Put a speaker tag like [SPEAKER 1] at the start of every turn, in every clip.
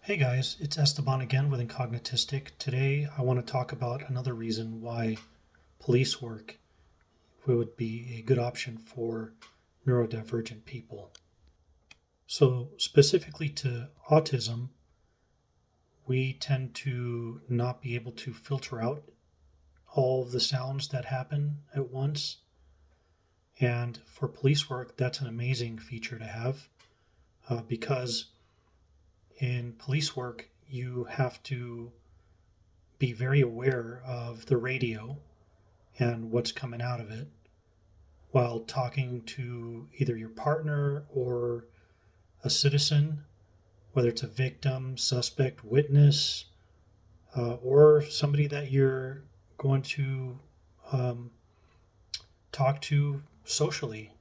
[SPEAKER 1] Hey guys, it's Esteban again with Incognitistic. Today I want to talk about another reason why police work would be a good option for neurodivergent people. So, specifically to autism, we tend to not be able to filter out all of the sounds that happen at once. And for police work, that's an amazing feature to have because in police work, you have to be very aware of the radio and what's coming out of it while talking to either your partner or a citizen, whether it's a victim, suspect, witness, or somebody that you're going to um, talk to socially.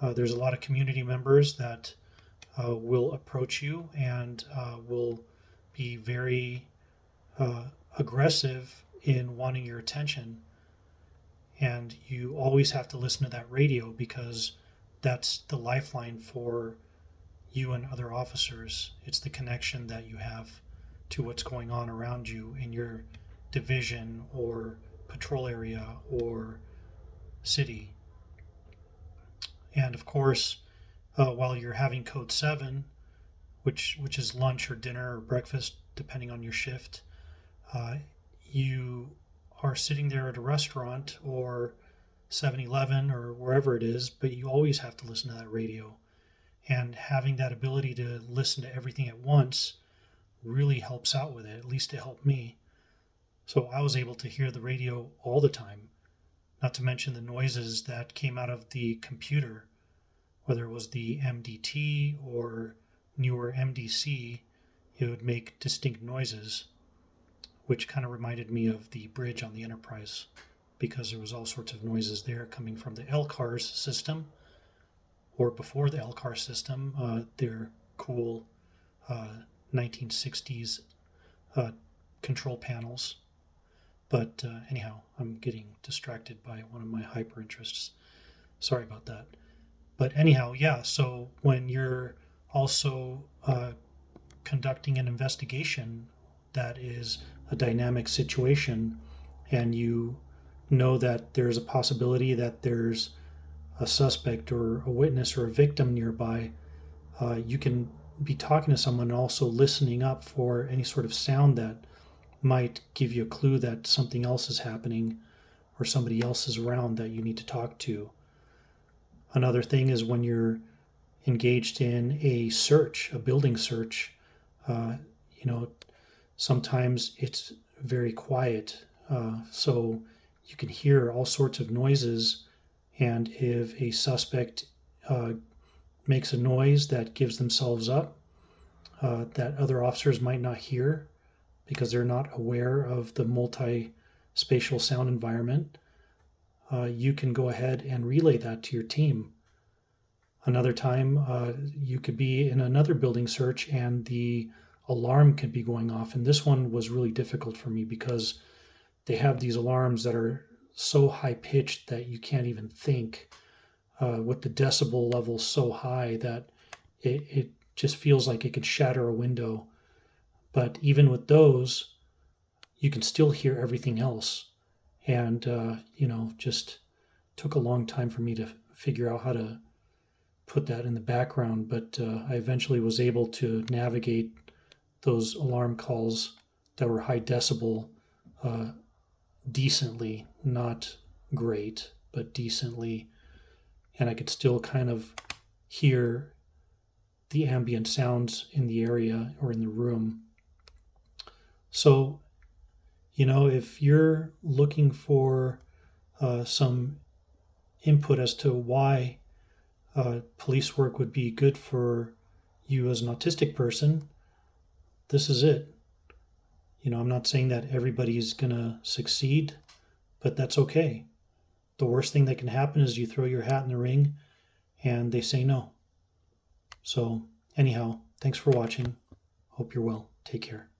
[SPEAKER 1] There's a lot of community members that will approach you and will be very uh, aggressive in wanting your attention, and you always have to listen to that radio because that's the lifeline for you and other officers. It's the connection that you have to what's going on around you in your division or patrol area or city. And of course, while you're having code 7, which is lunch or dinner or breakfast depending on your shift, uh, you are sitting there at a restaurant or 7-Eleven or wherever it is, but you always have to listen to that radio. And having that ability to listen to everything at once really helps out with it. At least it helped me. So I was able to hear the radio all the time, not to mention the noises that came out of the computer, whether it was the MDT or newer MDC, it would make distinct noises, which kind of reminded me of the bridge on the Enterprise because there was all sorts of noises there coming from the LCARS system or before the LCAR system, their cool 1960s uh, control panels. But anyhow, I'm getting distracted by one of my hyper interests. Sorry about that. But anyhow, yeah, so when you're also conducting an investigation that is a dynamic situation and you know that there's a possibility that there's a suspect or a witness or a victim nearby, you can be talking to someone and also listening up for any sort of sound that might give you a clue that something else is happening or somebody else is around that you need to talk to. Another thing is when you're engaged in a search, a building search, uh, you know, sometimes it's very quiet. So you can hear all sorts of noises. And if a suspect makes a noise that gives themselves up, that other officers might not hear because they're not aware of the multi-spatial sound environment, you can go ahead and relay that to your team. Another time, you could be in another building search and the alarm could be going off. And this one was really difficult for me because they have these alarms that are so high pitched that you can't even think, with the decibel level so high that it just feels like it could shatter a window. But even with those, you can still hear everything else. And, just took a long time for me to figure out how to put that in the background. But I eventually was able to navigate those alarm calls that were high decibel decently, not great, but decently. And I could still kind of hear the ambient sounds in the area or in the room. So, if you're looking for some input as to why police work would be good for you as an autistic person, this is it. I'm not saying that everybody's going to succeed, but that's okay. The worst thing that can happen is you throw your hat in the ring and they say no. So, anyhow, thanks for watching. Hope you're well. Take care.